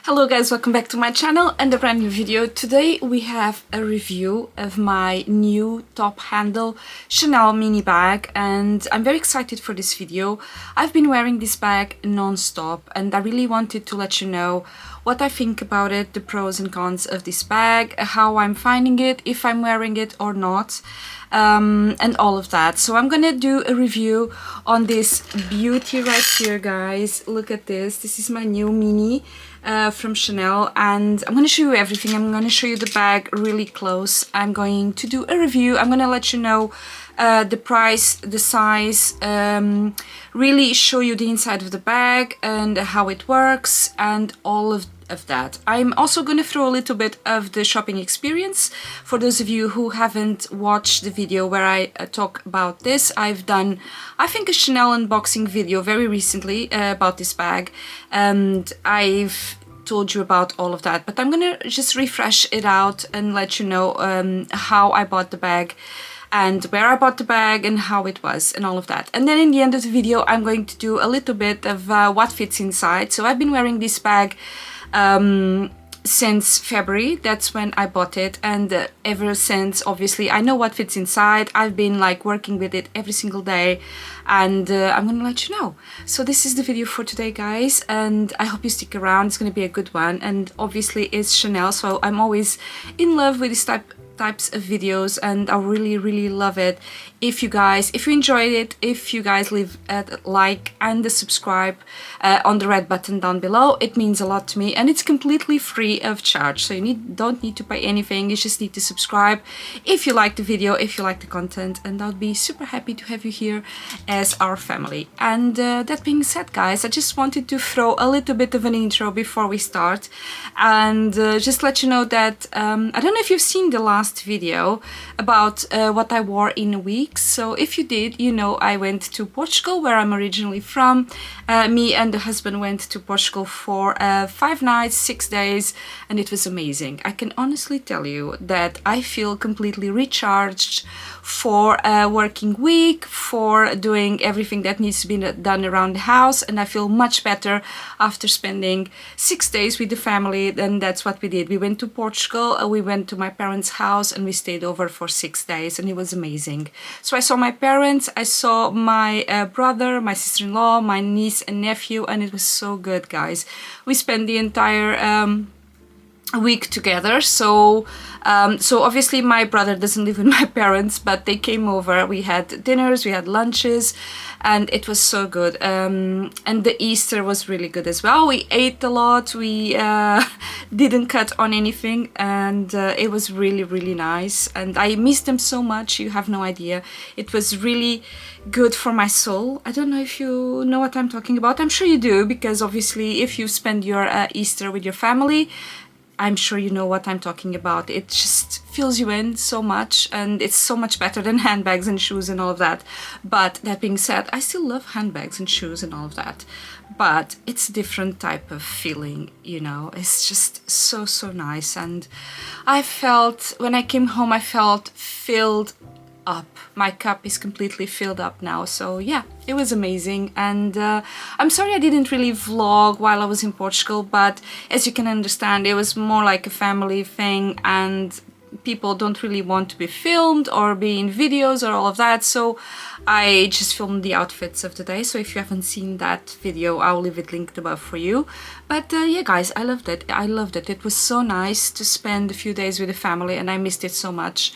Hello guys, welcome back to my channel and a brand new video. Today we have a review of my new top handle Chanel mini bag and I'm very excited for this video. I've been wearing this bag non-stop and I really wanted to let you know what I think about it, the pros and cons of this bag, how I'm finding it, if I'm wearing it or not, and all of that. So I'm gonna do a review on this beauty right here, guys. Look at this. This is my new mini from Chanel and I'm going to show you everything. I'm going to show you the bag really close. I'm going to do a review. I'm going to let you know the price, the size, really show you the inside of the bag and how it works and all of that. I'm also going to throw a little bit of the shopping experience for those of you who haven't watched the video where I talk about this. I've done, I think, a Chanel unboxing video very recently about this bag and I've told you about all of that, but I'm gonna just refresh it out and let you know how I bought the bag and where I bought the bag and how it was and all of that. And then in the end of the video I'm going to do a little bit of what fits inside. So I've been wearing this bag since February. That's when I bought it, and ever since, obviously, I know what fits inside. I've been like working with it every single day and I'm gonna let you know. So this is the video for today, guys, and I hope you stick around. It's gonna be a good one, and obviously it's Chanel, so I'm always in love with this types of videos and I really love it if you enjoyed it, if you guys leave a like and a subscribe on the red button down below. It means a lot to me and it's completely free of charge, so you don't need to pay anything. You just need to subscribe if you like the video, if you like the content, and I'll be super happy to have you here as our family. And that being said, guys, I just wanted to throw a little bit of an intro before we start and just let you know that I don't know if you've seen the last video about what I wore in a week. So if you did, you know I went to Portugal, where I'm originally from. Me and the husband went to Portugal for 5 nights, 6 days, and it was amazing. I can honestly tell you that I feel completely recharged for a working week, for doing everything that needs to be done around the house, and I feel much better after spending 6 days with the family. And that's what we did. We went to Portugal, we went to my parents' house and we stayed over for 6 days and it was amazing. So I saw my parents, I saw my brother, my sister-in-law, my niece and nephew, and it was so good, guys. We spent the entire week together. So obviously my brother doesn't live with my parents, but they came over. We had dinners, we had lunches, and it was so good. And the Easter was really good as well. We ate a lot. We didn't cut on anything, and it was really nice. And I missed them so much. You have no idea. It was really good for my soul. I don't know if you know what I'm talking about. I'm sure you do, because obviously if you spend your Easter with your family, I'm sure you know what I'm talking about. It just fills you in so much, and it's so much better than handbags and shoes and all of that. But that being said, I still love handbags and shoes and all of that. But it's a different type of feeling, you know. It's just so nice. And I felt, when I came home, I felt filled up. My cup is completely filled up now. So yeah, it was amazing. And I'm sorry I didn't really vlog while I was in Portugal, but as you can understand, it was more like a family thing and people don't really want to be filmed or be in videos or all of that, so I just filmed the outfits of the day. So if you haven't seen that video, I'll leave it linked above for you. But yeah, guys, I loved it. It was so nice to spend a few days with the family and I missed it so much.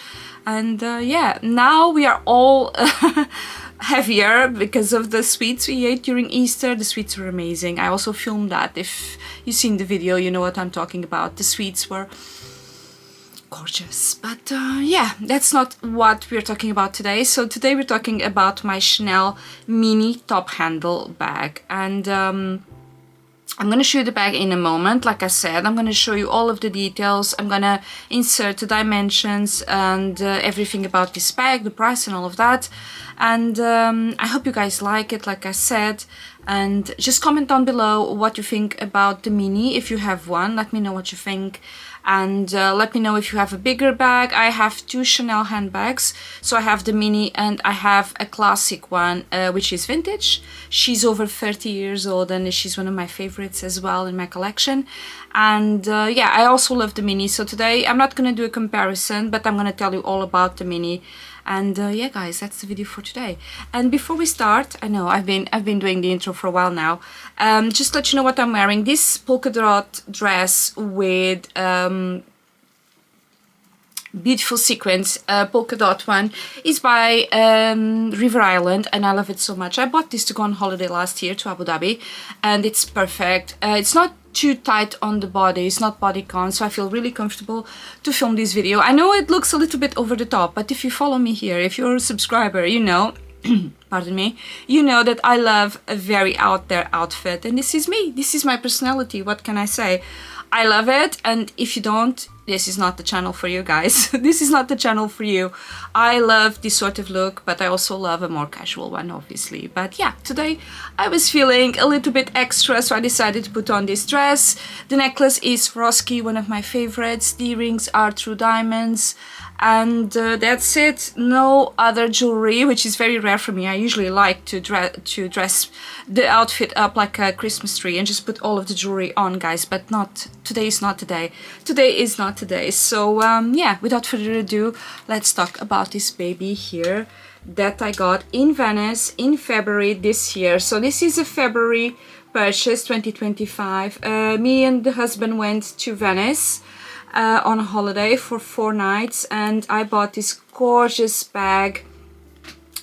And yeah, now we are all heavier because of the sweets we ate during Easter. The sweets were amazing. I also filmed that. If you've seen the video, you know what I'm talking about. The sweets were gorgeous. But yeah, that's not what we're talking about today. So today we're talking about my Chanel mini top handle bag, and I'm gonna show you the bag in a moment. Like I said, I'm gonna show you all of the details. I'm gonna insert the dimensions and everything about this bag, the price and all of that. And I hope you guys like it. Like I said, And just comment down below what you think about the mini. If you have one, let me know what you think. And let me know if you have a bigger bag. I have 2 Chanel handbags. So I have the mini and I have a classic one, which is vintage. She's over 30 years old and she's one of my favorites as well in my collection. And yeah, I also love the mini. So today I'm not going to do a comparison, but I'm going to tell you all about the mini. And yeah, guys, that's the video for today. And before we start, I know I've been doing the intro for a while now. Just let you know what I'm wearing. This polka dot dress with beautiful sequins, polka dot one, is by River Island, and I love it so much. I bought this to go on holiday last year to Abu Dhabi, and it's perfect. It's not too tight on the body, it's not bodycon, so I feel really comfortable to film this video. I know it looks a little bit over the top, but if you follow me here, if you're a subscriber, you know pardon me, you know that I love a very out there outfit, and this is me, this is my personality. What can I say? I love it, and if you don't, this is not the channel for you, guys. This is not the channel for you. I love this sort of look, but I also love a more casual one, obviously. But yeah, today I was feeling a little bit extra, so I decided to put on this dress. The necklace is Swarovski, one of my favorites. The earrings are true diamonds. And that's it. No other jewelry, which is very rare for me. I usually like to dress the outfit up like a Christmas tree and just put all of the jewelry on, guys. But not today. Is not today. Today is not today. So yeah, without further ado, let's talk about this baby here that I got in Venice in February this year. So this is a February purchase, 2025. Me and the husband went to Venice on a holiday for 4 nights, and I bought this gorgeous bag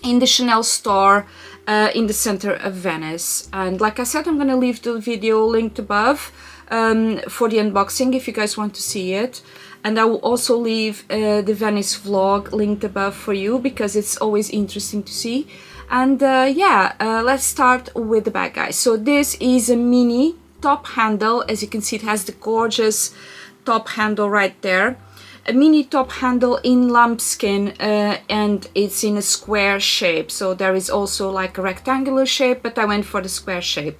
in the Chanel store in the center of Venice. And like I said, I'm gonna leave the video linked above for the unboxing if you guys want to see it, and I will also leave the Venice vlog linked above for you because it's always interesting to see. And yeah, let's start with the bag, guys. So this is a mini top handle. As you can see, it has the gorgeous top handle right there, a mini top handle in lambskin, and it's in a square shape. So there is also like a rectangular shape, but I went for the square shape.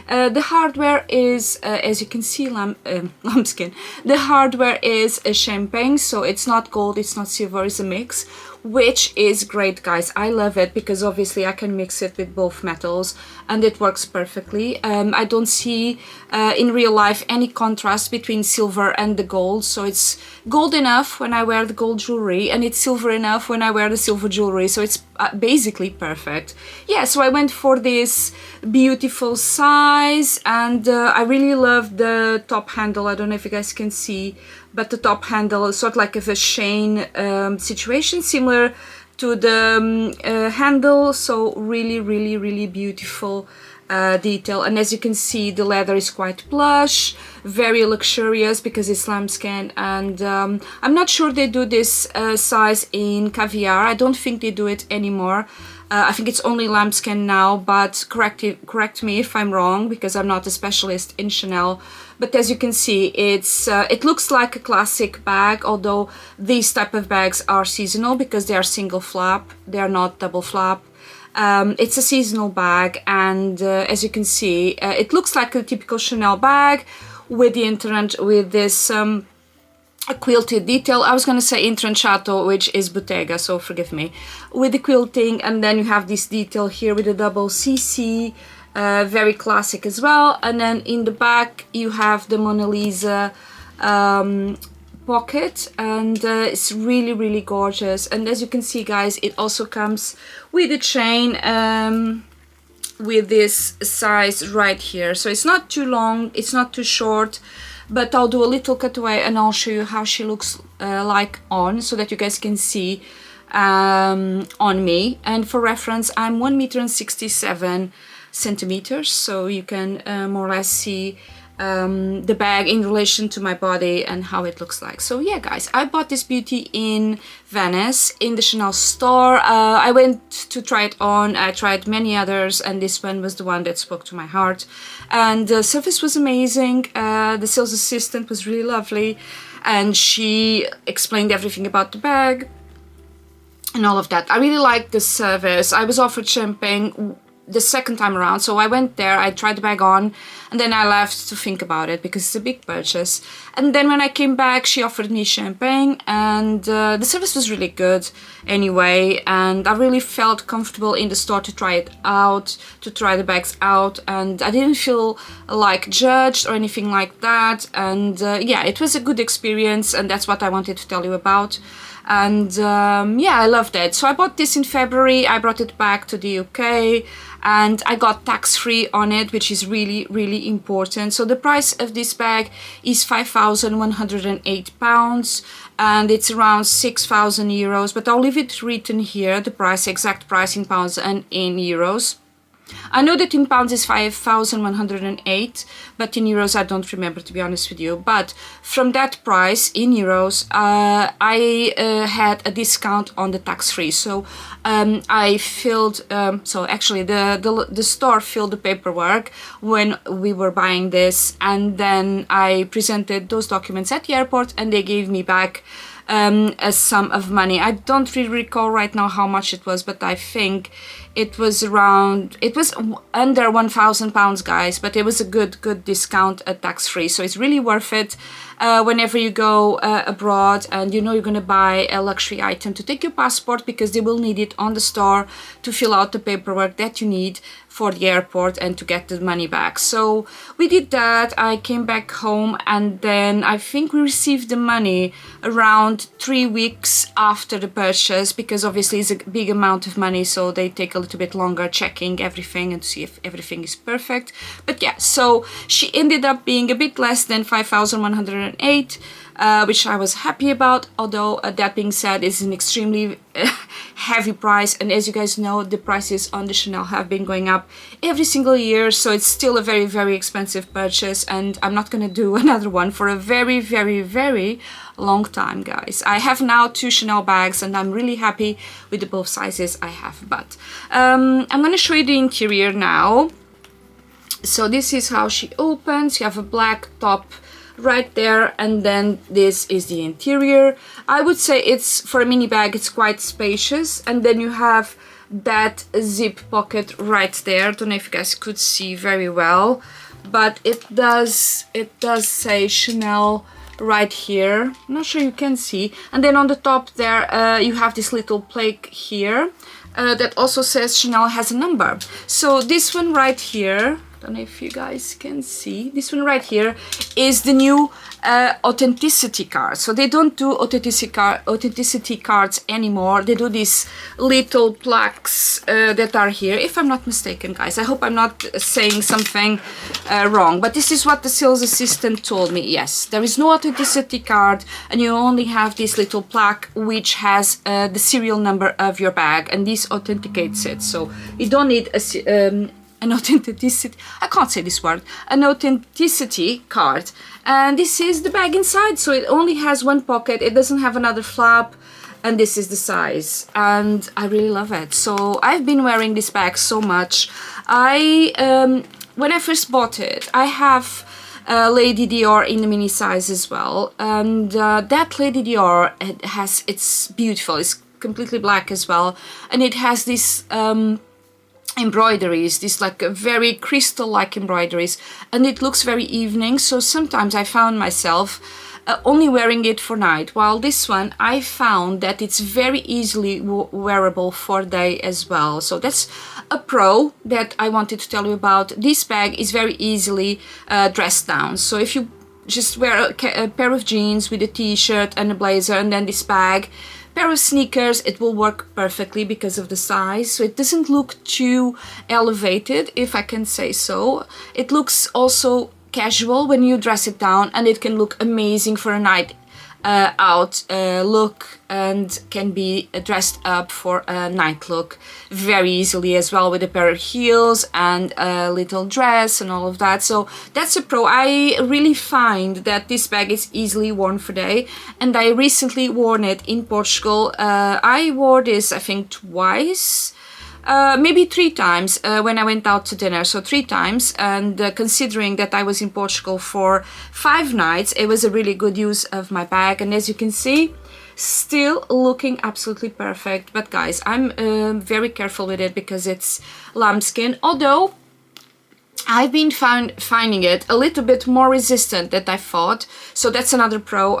The hardware is, as you can see, lambskin. The hardware is a champagne, so it's not gold, it's not silver, it's a mix, which is great, guys. I love it because obviously I can mix it with both metals and it works perfectly. I don't see in real life any contrast between silver and the gold, so it's gold enough when I wear the gold jewelry and it's silver enough when I wear the silver jewelry, so it's basically perfect. Yeah, so I went for this beautiful size, and I really love the top handle. I don't know if you guys can see, but the top handle is sort of like a chain situation, similar to the handle. So really beautiful detail. And as you can see, the leather is quite plush, very luxurious because it's lambskin. And I'm not sure they do this size in caviar. I don't think they do it anymore. I think it's only lambskin now, but correct me if I'm wrong because I'm not a specialist in Chanel. But as you can see, it looks like a classic bag, although these type of bags are seasonal because they are single flap, they are not double flap. It's a seasonal bag, and as you can see, it looks like a typical Chanel bag with this a quilted detail. I was gonna say intrecciato, which is bottega, so forgive me, with the quilting. And then you have this detail here with a double CC, very classic as well. And then in the back you have the Mona Lisa pocket, and it's really gorgeous. And as you can see, guys, it also comes with a chain with this size right here, so it's not too long, it's not too short. But I'll do a little cutaway and I'll show you how she looks like on, so that you guys can see on me. And for reference, I'm 1 centimeters, so you can more or less see the bag in relation to my body and how it looks like. So yeah, guys, I bought this beauty in Venice in the Chanel store. I went to try it on. I tried many others, and this one was the one that spoke to my heart. And the service was amazing. The sales assistant was really lovely, and she explained everything about the bag and all of that. I really liked the service. I was offered champagne the second time around. So I went there, I tried the bag on, and then I left to think about it because it's a big purchase. And then when I came back, she offered me champagne, and the service was really good anyway, and I really felt comfortable in the store to try it out, to try the bags out, and I didn't feel like judged or anything like that. And yeah, it was a good experience, and that's what I wanted to tell you about. And yeah, I loved it. So I bought this in February, I brought it back to the UK, and I got tax-free on it, which is really, really important. So the price of this bag is £5,108, and it's around 6,000 euros, but I'll leave it written here, the price, exact price in pounds and in euros. I know that in pounds is 5,108, but in euros I don't remember, to be honest with you. But from that price in euros, I had a discount on the tax-free. So I filled, so actually the store filled the paperwork when we were buying this, and then I presented those documents at the airport, and they gave me back a sum of money. I don't really recall right now how much it was, but I think it was around, it was under £1,000, guys, but it was a good discount at tax-free. So it's really worth it whenever you go abroad and you know you're gonna buy a luxury item, to take your passport, because they will need it on the store to fill out the paperwork that you need for the airport and to get the money back. So we did that. I came back home, and then I think we received the money around 3 weeks after the purchase, because obviously it's a big amount of money, so they take a little bit longer checking everything and to see if everything is perfect. But yeah, so she ended up being a bit less than 5,108, which I was happy about, although that being said, it's an extremely heavy price, and as you guys know, the prices on the Chanel have been going up every single year, so it's still a very, very expensive purchase, and I'm not gonna do another one for a very, very, very long time, guys. I have now 2 Chanel bags, and I'm really happy with the both sizes I have. But I'm gonna show you the interior now. So this is how she opens. You have a black top right there, and then this is the interior. I would say it's, for a mini bag, it's quite spacious, and then you have that zip pocket right there. Don't know if you guys could see very well, but it does say Chanel right here. I'm not sure you can see. And then on the top there you have this little plaque here that also says Chanel has a number. So this one right here, don't know if you guys can see, this one right here is the new authenticity card. So they don't do authenticity cards anymore. They do these little plaques that are here, if I'm not mistaken, guys. I hope I'm not saying something wrong, but this is what the sales assistant told me. Yes, there is no authenticity card, and you only have this little plaque which has the serial number of your bag, and this authenticates it. So you don't need an authenticity, I can't say this word, an authenticity card. And this is the bag inside, so it only has one pocket, it doesn't have another flap, and this is the size, and I really love it. So I've been wearing this bag so much. When I first bought it, I have Lady Dior in the mini size as well, and that Lady Dior, it's beautiful, it's completely black as well, and it has this embroideries, this like very crystal-like embroideries, and it looks very evening. So sometimes I found myself only wearing it for night, while this one I found that it's very easily wearable for day as well. So that's a pro that I wanted to tell you about. This bag is very easily dressed down. So if you just wear a pair of jeans with a t-shirt and a blazer, and then this bag, pair of sneakers, it will work perfectly because of the size. So it doesn't look too elevated, if I can say so. It looks also casual when you dress it down, and it can look amazing for a night out look, and can be dressed up for a night look very easily as well, with a pair of heels and a little dress and all of that. So that's a pro. I really find that this bag is easily worn for day, and I recently worn it in Portugal. I wore this I think twice, maybe 3 times when I went out to dinner, so 3 times, and considering that I was in Portugal for 5 nights, it was a really good use of my bag. And as you can see, still looking absolutely perfect. But guys, I'm very careful with it because it's lambskin, although I've been finding it a little bit more resistant than I thought, so that's another pro.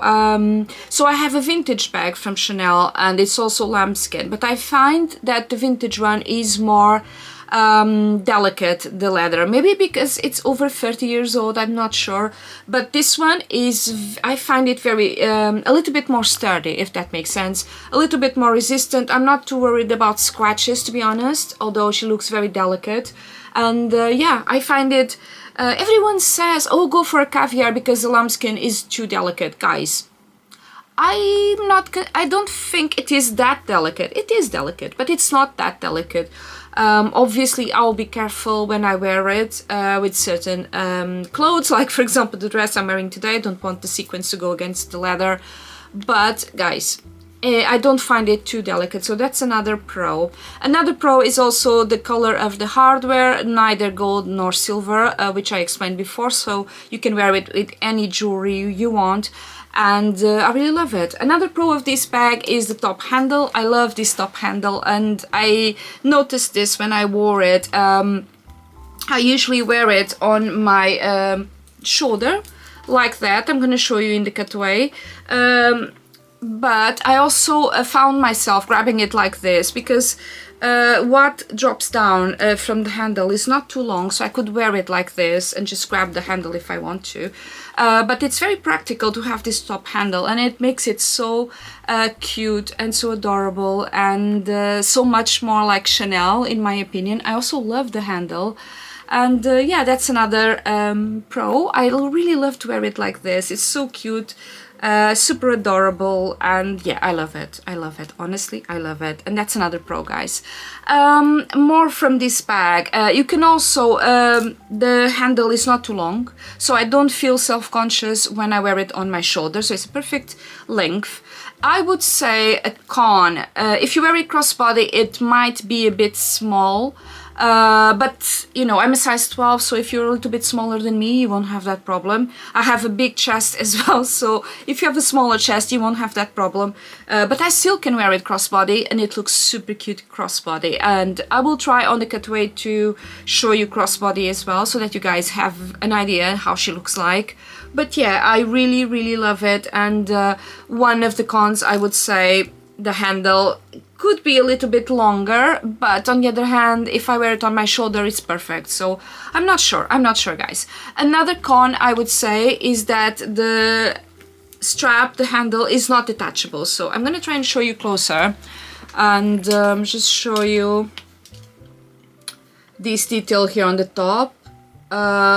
So I have a vintage bag from Chanel and it's also lambskin, but I find that the vintage one is more delicate, the leather, maybe because it's over 30 years old, I'm not sure, but this one is, I find it very a little bit more sturdy, if that makes sense, a little bit more resistant. I'm not too worried about scratches, to be honest, although she looks very delicate. And yeah, I find it, everyone says, oh, go for a caviar because the lambskin is too delicate. Guys, I don't think it is that delicate. It is delicate, but it's not that delicate. Obviously, I'll be careful when I wear it with certain clothes, like for example the dress I'm wearing today. I don't want the sequins to go against the leather, but guys, I don't find it too delicate, so that's another pro. Another pro is also the color of the hardware, neither gold nor silver, which I explained before, so you can wear it with any jewelry you want, and I really love it. Another pro of this bag is the top handle. I love this top handle, and I noticed this when I wore it. I usually wear it on my shoulder like that. I'm gonna show you in the cutaway. But I also found myself grabbing it like this because what drops down from the handle is not too long, so I could wear it like this and just grab the handle if I want to. But it's very practical to have this top handle, and it makes it so cute and so adorable and so much more like Chanel, in my opinion. I also love the handle. And yeah, that's another pro. I really love to wear it like this. It's so cute. Super adorable, and yeah, I love it. I love it, honestly, I love it. And that's another pro, guys. More from this bag. You can also, the handle is not too long, so I don't feel self-conscious when I wear it on my shoulder, so it's a perfect length. I would say a con, if you wear it crossbody, it might be a bit small. But you know, I'm a size 12, so if you're a little bit smaller than me, you won't have that problem. I have a big chest as well, so if you have a smaller chest, you won't have that problem. But I still can wear it crossbody, and it looks super cute crossbody. And I will try on the cutaway to show you crossbody as well, so that you guys have an idea how she looks like. But yeah, I really love it. And one of the cons, I would say, the handle could be a little bit longer, but on the other hand, if I wear it on my shoulder, it's perfect. So I'm not sure, guys. Another con, I would say, is that the strap, the handle, is not detachable. So I'm gonna try and show you closer and just show you this detail here on the top.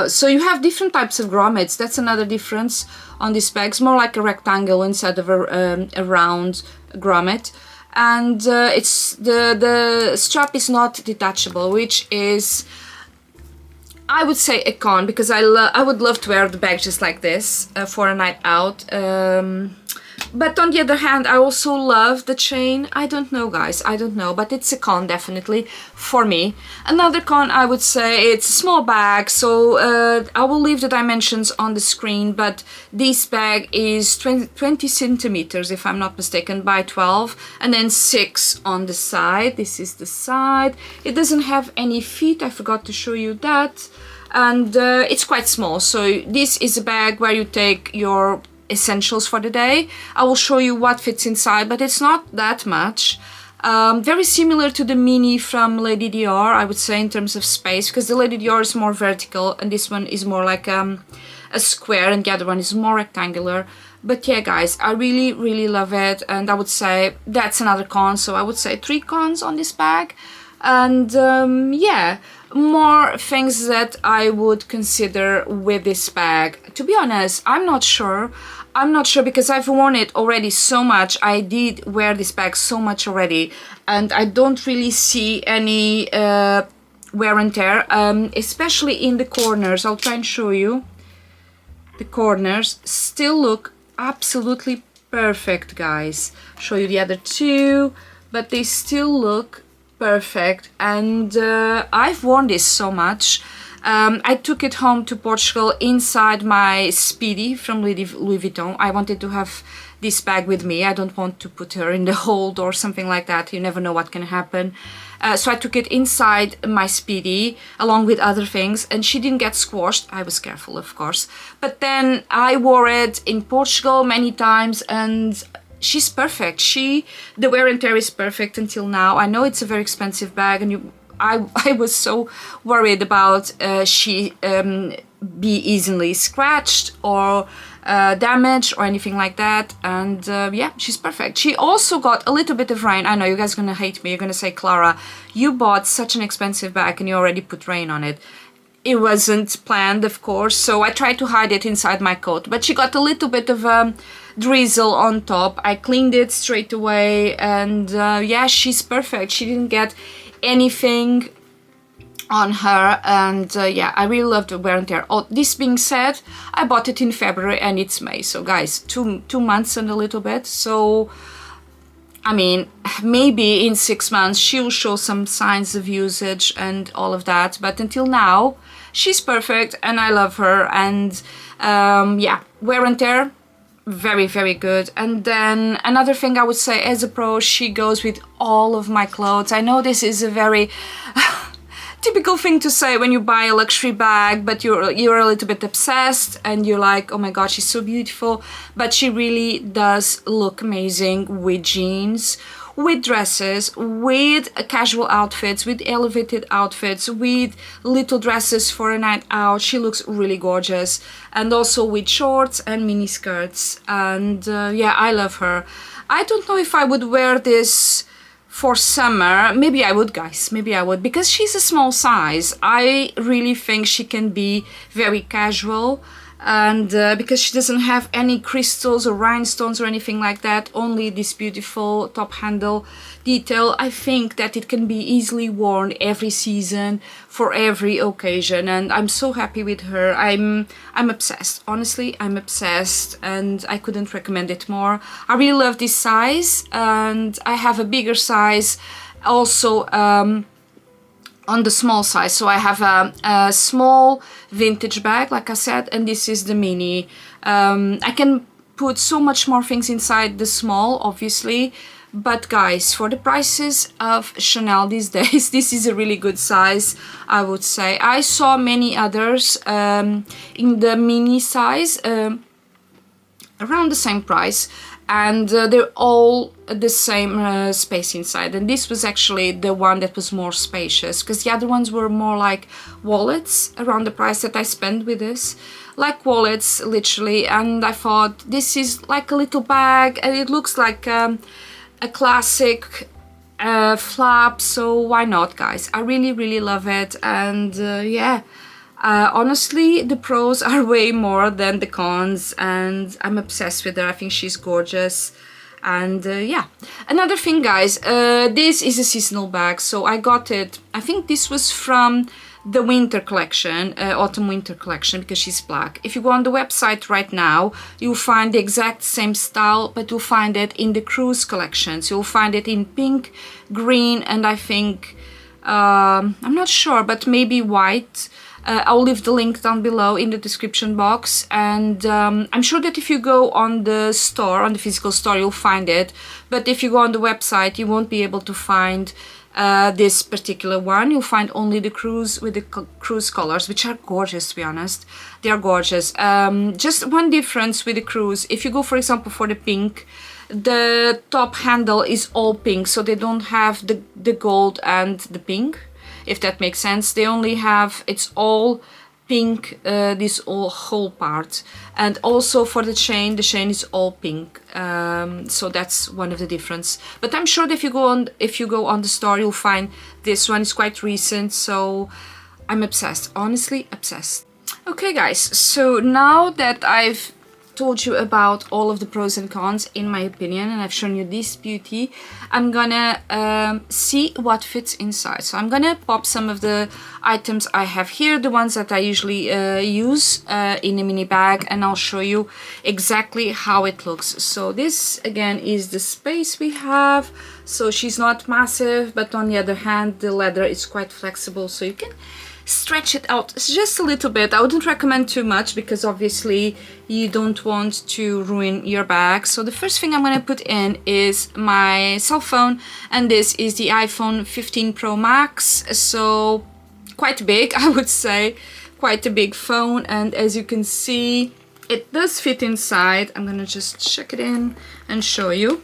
So you have different types of grommets. That's another difference on these bags, more like a rectangle instead of a round grommet. And it's the strap is not detachable, which is, I would say, a con, because I would love to wear the bag just like this for a night out. But on the other hand, I also love the chain. I don't know, guys, I don't know, but it's a con definitely for me. Another con, I would say, it's a small bag, so I will leave the dimensions on the screen, but this bag is 20 centimeters, if I'm not mistaken, by 12, and then 6 on the side. This is the side. It doesn't have any feet, I forgot to show you that, and it's quite small. So this is a bag where you take your essentials for the day. I will show you what fits inside, but it's not that much. Very similar to the mini from Lady Dior, I would say, in terms of space, because the Lady Dior is more vertical and this one is more like a square, and the other one is more rectangular. But yeah, guys, I really love it, and I would say that's another con. So I would say 3 cons on this bag. And yeah, more things that I would consider with this bag. To be honest, I'm not sure, because I've worn it already so much. I did wear this bag so much already, and I don't really see any wear and tear, especially in the corners. I'll try and show you. The corners still look absolutely perfect, guys. Show you the other 2, but they still look perfect. And I've worn this so much. I took it home to Portugal inside my Speedy from Louis Vuitton. I wanted to have this bag with me. I don't want to put her in the hold or something like that. You never know what can happen. So I took it inside my Speedy along with other things, and she didn't get squashed. I was careful, of course. But then I wore it in Portugal many times, and she's perfect. The wear and tear is perfect until now. I know it's a very expensive bag, and I was so worried about she be easily scratched or damaged or anything like that, and yeah, she's perfect. She also got a little bit of rain. I know you guys are gonna hate me. You're gonna say, Clara, you bought such an expensive bag and you already put rain on it. It wasn't planned, of course, so I tried to hide it inside my coat, but she got a little bit of drizzle on top. I cleaned it straight away, and yeah, she's perfect. She didn't get anything on her, and yeah, I really love the wear and tear. Oh, this being said, I bought it in February and it's May, so guys, two months and a little bit. So I mean, maybe in 6 months she'll show some signs of usage and all of that, but until now she's perfect and I love her. And yeah, wear and tear, very, very good. And then another thing I would say, as a pro, she goes with all of my clothes. I know this is a very typical thing to say when you buy a luxury bag, but you're a little bit obsessed and you're like, oh my god, she's so beautiful. But she really does look amazing with jeans, with dresses, with casual outfits, with elevated outfits, with little dresses for a night out. She looks really gorgeous, and also with shorts and mini skirts. And yeah, I love her. I don't know if I would wear this for summer. Maybe I would, guys, maybe I would, because she's a small size. I really think she can be very casual, and because she doesn't have any crystals or rhinestones or anything like that, only this beautiful top handle detail, I think that it can be easily worn every season for every occasion, and I'm so happy with her. I'm obsessed, honestly. I'm obsessed, and I couldn't recommend it more. I really love this size, and I have a bigger size also on the small size. So I have a small vintage bag, like I said, and this is the mini. I can put so much more things inside the small, obviously, but guys, for the prices of Chanel these days, this is a really good size, I would say. I saw many others in the mini size around the same price, and they're all the same space inside, and this was actually the one that was more spacious, because the other ones were more like wallets, around the price that I spent with this, like wallets literally. And I thought, this is like a little bag and it looks like a classic flap, so why not, guys? I really love it. And yeah, honestly, the pros are way more than the cons, and I'm obsessed with her. I think she's gorgeous. And yeah, another thing, guys, this is a seasonal bag, so I got it, I think this was from the winter collection, autumn winter collection, because she's black. If you go on the website right now, you'll find the exact same style, but you'll find it in the cruise collections. You'll find it in pink, green, and I think I'm not sure, but maybe white. I'll leave the link down below in the description box, and I'm sure that if you go on the store, on the physical store, you'll find it. But if you go on the website, you won't be able to find this particular one. You'll find only the cruise with the cruise colors, which are gorgeous, to be honest. They are gorgeous. Just one difference with the cruise: if you go, for example, for the pink, the top handle is all pink, so they don't have the gold and the pink, if that makes sense. They only have, it's all pink, this whole part. And also for the chain is all pink, so that's one of the difference. But I'm sure that if you go on the store, you'll find this one is quite recent. So I'm obsessed, honestly obsessed. Okay, guys, so now that I've told you about all of the pros and cons, in my opinion, and I've shown you this beauty, I'm gonna see what fits inside. So I'm gonna pop some of the items I have here, the ones that I usually use in a mini bag, and I'll show you exactly how it looks. So this again is the space we have. So she's not massive, but on the other hand, the leather is quite flexible, so you can stretch it out just a little bit. I wouldn't recommend too much because obviously you don't want to ruin your bag. So the first thing I'm going to put in is my cell phone, and this is the iPhone 15 Pro Max, so quite big, I would say, quite a big phone. And as you can see, it does fit inside. I'm gonna just check it in and show you.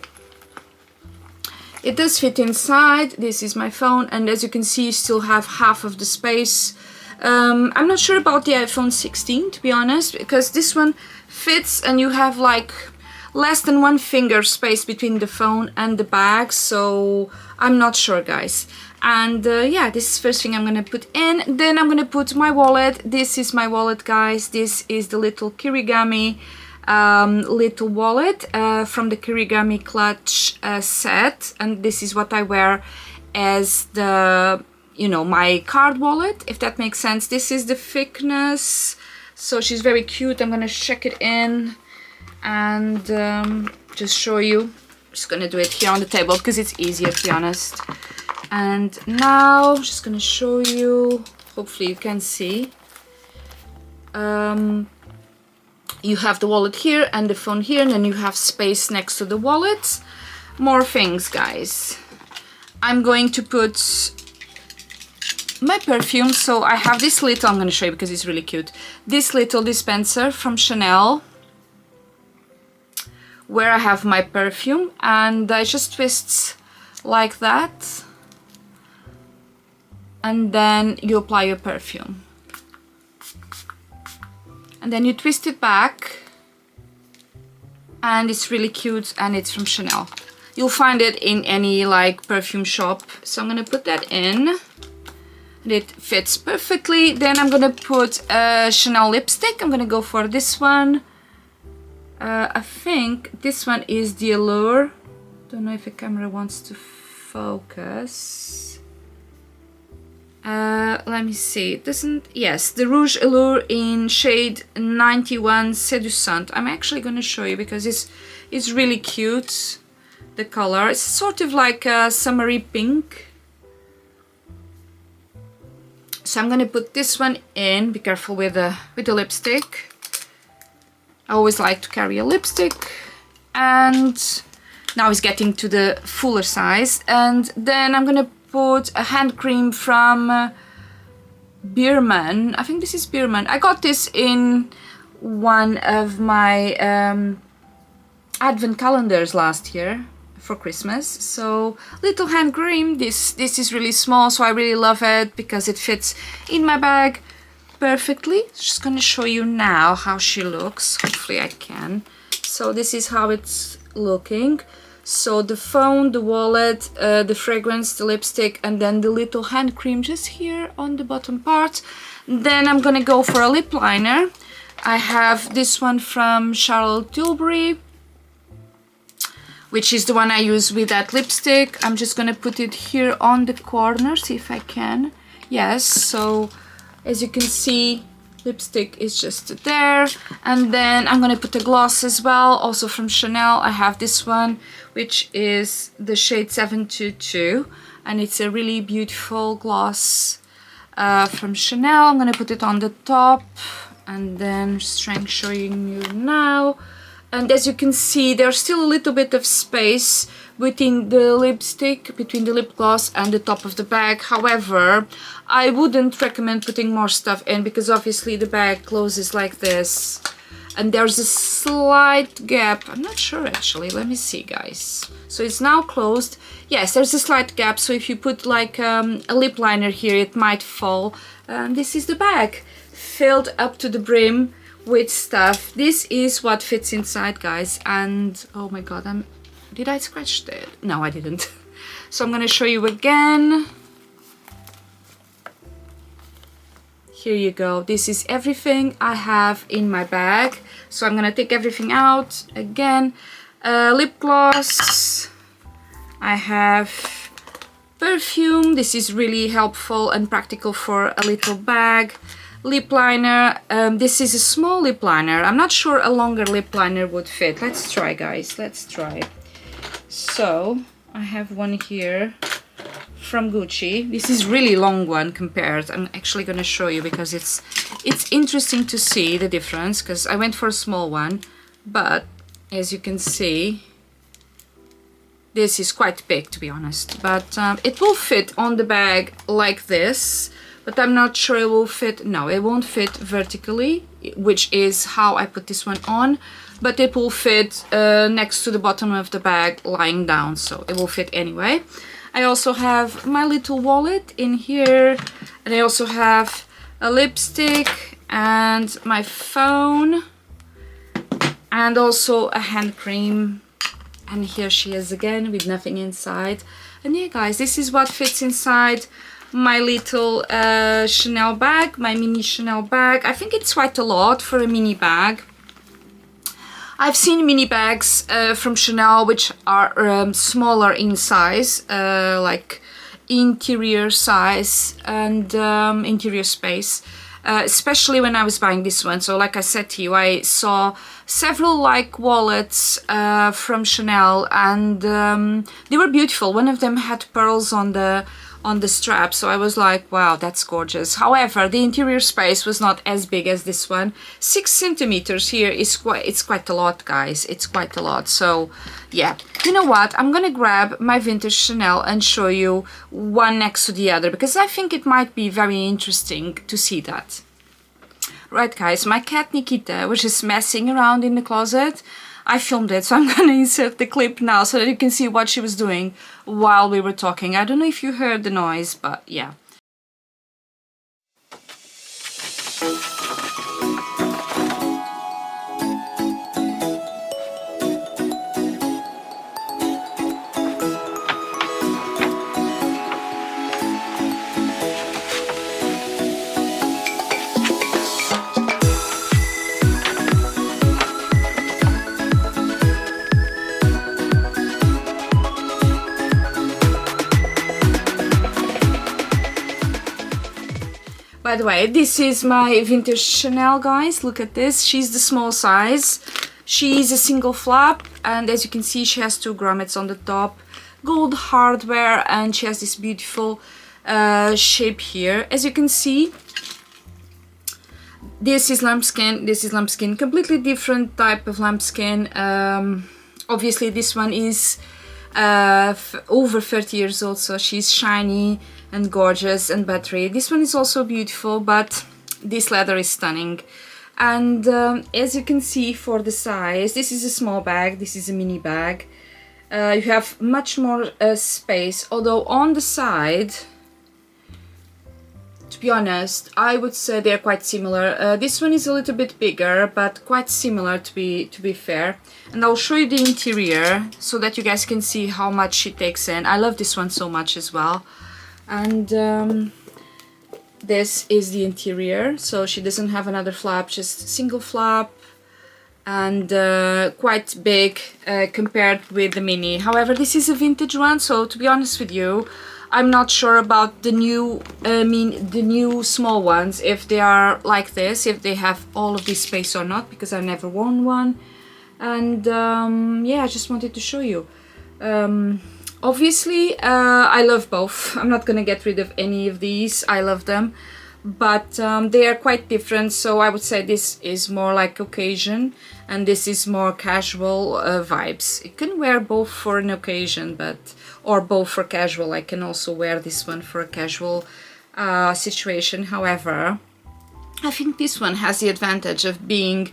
It does fit inside. This is my phone, and as you can see, you still have half of the space. I'm not sure about the iPhone 16, to be honest, because this one fits and you have like less than 1 finger space between the phone and the bag, so I'm not sure, guys. And yeah, this is the first thing I'm gonna put in. Then I'm gonna put my wallet. This is my wallet, guys. This is the little Kirigami little wallet from the Kirigami clutch set, and this is what I wear as the, you know, my card wallet, if that makes sense. This is the thickness, so she's very cute. I'm gonna check it in and just show you. I'm just gonna do it here on the table because it's easier, to be honest. And now I'm just gonna show you, hopefully you can see. You have the wallet here and the phone here, and then you have space next to the wallet. More things, guys. I'm going to put my perfume. So I have this little, I'm going to show you because it's really cute, this little dispenser from Chanel, where I have my perfume, and I just twist like that, and then you apply your perfume. And then you twist it back, and it's really cute, and it's from Chanel. You'll find it in any like perfume shop. So I'm gonna put that in, and it fits perfectly. Then I'm gonna put a Chanel lipstick. I'm gonna go for this one. I think this one is the Allure. Don't know if the camera wants to focus. Let me see, it doesn't, yes, the Rouge Allure in shade 91 Seduisante. I'm actually going to show you because it's really cute, the color. It's sort of like a summery pink. So I'm going to put this one in. Be careful with the lipstick. I always like to carry a lipstick. And now it's getting to the fuller size. And then I'm going to put a hand cream from Biermann. I think this is Biermann. I got this in one of my advent calendars last year for Christmas. So little hand cream. This is really small, so I really love it because it fits in my bag perfectly. Just gonna show you now how she looks. Hopefully I can. So this is how it's looking. So the phone, the wallet, the fragrance, the lipstick, and then the little hand cream just here on the bottom part. Then I'm gonna go for a lip liner. I have this one from Charlotte Tilbury, which is the one I use with that lipstick. I'm just gonna put it here on the corner, see if I can. Yes, so as you can see, lipstick is just there. And then I'm gonna put a gloss as well, also from Chanel. I have this one, which is the shade 722, and it's a really beautiful gloss from Chanel. I'm gonna put it on the top, and then just trying showing you now. And as you can see, there's still a little bit of space between the lipstick, between the lip gloss and the top of the bag. However, I wouldn't recommend putting more stuff in because obviously the bag closes like this. And there's a slight gap. I'm not sure actually. Let me see, guys. So it's now closed. Yes, there's a slight gap. So if you put like a lip liner here, it might fall. And this is the bag, filled up to the brim with stuff. This is what fits inside, guys. And oh my god, did I scratch that? No, I didn't. So I'm gonna show you again. Here you go. This is everything I have in my bag. So I'm gonna take everything out again. Lip gloss. I have perfume. This is really helpful and practical for a little bag. Lip liner. This is a small lip liner. I'm not sure a longer lip liner would fit. Let's try, guys. Let's try. So I have one here from Gucci. This is really long one compared. I'm actually going to show you because it's interesting to see the difference, because I went for a small one, but as you can see, this is quite big, to be honest. But it will fit on the bag like this, but I'm not sure it will fit. No, it won't fit vertically, which is how I put this one on, but it will fit next to the bottom of the bag lying down, so it will fit anyway. I also have my little wallet in here, and I also have a lipstick and my phone and also a hand cream. And here she is again with nothing inside. And yeah, guys, this is what fits inside my little Chanel bag, my mini Chanel bag. I think it's quite a lot for a mini bag. I've seen mini bags from Chanel which are smaller in size, like interior size and interior space, especially when I was buying this one. So like I said to you, I saw several like wallets from Chanel, and they were beautiful. One of them had pearls on the strap, so I was like, wow, that's gorgeous. However, the interior space was not as big as this one. 6 centimeters here is quite a lot, guys. It's quite a lot. So yeah, you know what, I'm gonna grab my vintage Chanel and show you one next to the other, because I think it might be very interesting to see that. Right, guys, my cat Nikita was just messing around in the closet. I filmed it, so I'm gonna insert the clip now so that you can see what she was doing while we were talking. I don't know if you heard the noise, but yeah. By the way, this is my vintage Chanel, guys. Look at this. She's the small size. She's a single flap, and as you can see, she has 2 grommets on the top, gold hardware, and she has this beautiful shape here. As you can see, this is lambskin. This is lambskin. Completely different type of lambskin. Obviously, this one is over 30 years old, so she's shiny and gorgeous and buttery. This one is also beautiful, but this leather is stunning. And as you can see, for the size, this is a small bag, this is a mini bag. You have much more space, although on the side, to be honest, I would say they're quite similar. This one is a little bit bigger, but quite similar, to be fair. And I'll show you the interior so that you guys can see how much she takes in. I love this one so much as well. And this is the interior, so she doesn't have another flap, just single flap, and quite big compared with the mini. However, this is a vintage one, so to be honest with you, I'm not sure about the new the new small ones, if they are like this, if they have all of this space or not, because I've never worn one. And yeah, I just wanted to show you. Obviously, I love both. I'm not gonna get rid of any of these. I love them, but they are quite different. So I would say this is more like occasion, and this is more casual vibes. You can wear both for an occasion, or both for casual. I can also wear this one for a casual situation. However, I think this one has the advantage of being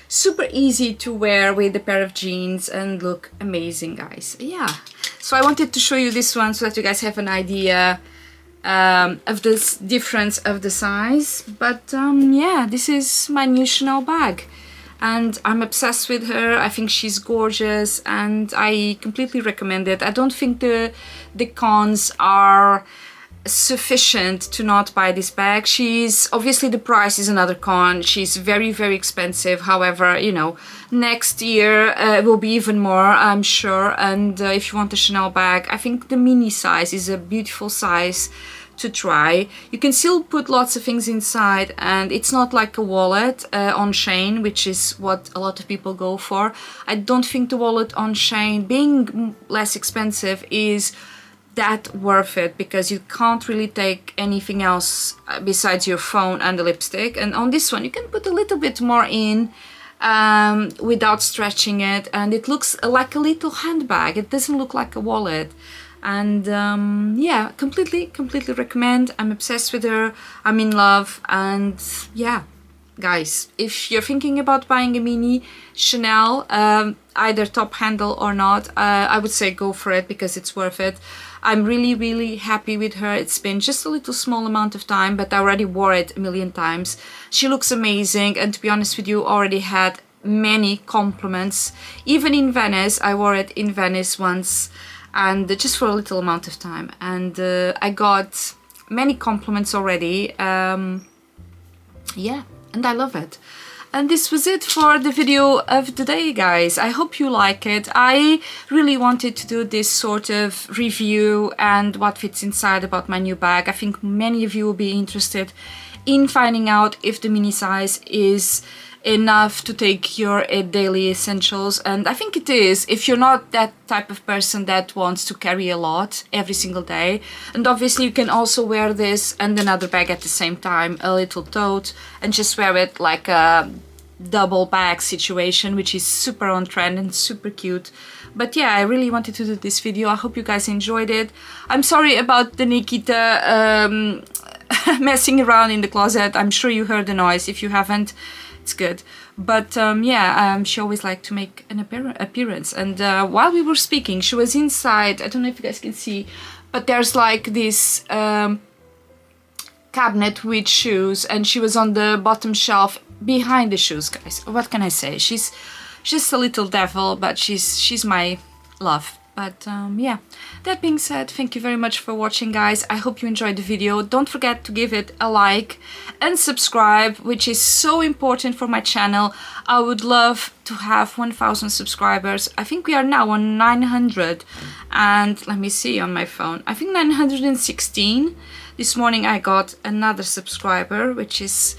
super easy to wear with a pair of jeans and look amazing, guys. Yeah, so I wanted to show you this one so that you guys have an idea of this difference of the size. But yeah, this is my new Chanel bag, and I'm obsessed with her. I think she's gorgeous, and I completely recommend it. I don't think the cons are sufficient to not buy this bag. She's obviously, the price is another con. She's very, very expensive. However, you know, next year it will be even more, I'm sure. And if you want a Chanel bag, I think the mini size is a beautiful size to try. You can still put lots of things inside, and it's not like a wallet on chain, which is what a lot of people go for. I don't think the wallet on chain, being less expensive, is that worth it, because you can't really take anything else besides your phone and the lipstick. And on this one you can put a little bit more in without stretching it, and it looks like a little handbag. It doesn't look like a wallet. And yeah, completely recommend. I'm obsessed with her. I'm in love. And yeah, guys, if you're thinking about buying a mini Chanel, either top handle or not, I would say go for it, because it's worth it. I'm really happy with her. It's been just a little small amount of time, but I already wore it a million times. She looks amazing, and to be honest with you, already had many compliments. Even in Venice, I wore it in Venice once, and just for a little amount of time, and I got many compliments already. Yeah, and I love it. And this was it for the video of today, guys. I hope you like it. I really wanted to do this sort of review and what fits inside about my new bag. I think many of you will be interested in finding out if the mini size is enough to take your daily essentials, and I think it is if you're not that type of person that wants to carry a lot every single day. And obviously you can also wear this and another bag at the same time, a little tote, and just wear it like a double bag situation, which is super on trend and super cute. But yeah, I really wanted to do this video. I hope you guys enjoyed it. I'm sorry about the Nikita messing around in the closet. I'm sure you heard the noise. If you haven't, it's good. But yeah, she always liked to make an appearance. And while we were speaking, she was inside. I don't know if you guys can see, but there's like this cabinet with shoes, and she was on the bottom shelf behind the shoes, guys. What can I say? She's just a little devil, but she's my love. But yeah, that being said, thank you very much for watching, guys. I hope you enjoyed the video. Don't forget to give it a like and subscribe, which is so important for my channel. I would love to have 1,000 subscribers. I think we are now on 900, and let me see on my phone, I think 916. This morning I got another subscriber, which is,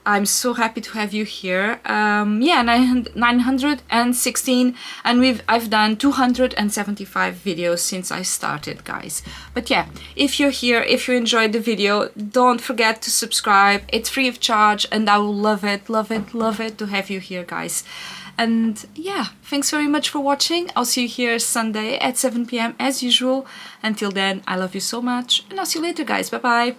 I'm so happy to have you here. Yeah, 916, and I've done 275 videos since I started, guys. But yeah, if you're here, if you enjoyed the video, don't forget to subscribe. It's free of charge, and I will love it to have you here, guys. And yeah, thanks very much for watching. I'll see you here Sunday at 7 p.m. as usual. Until then, I love you so much, and I'll see you later, guys. Bye bye.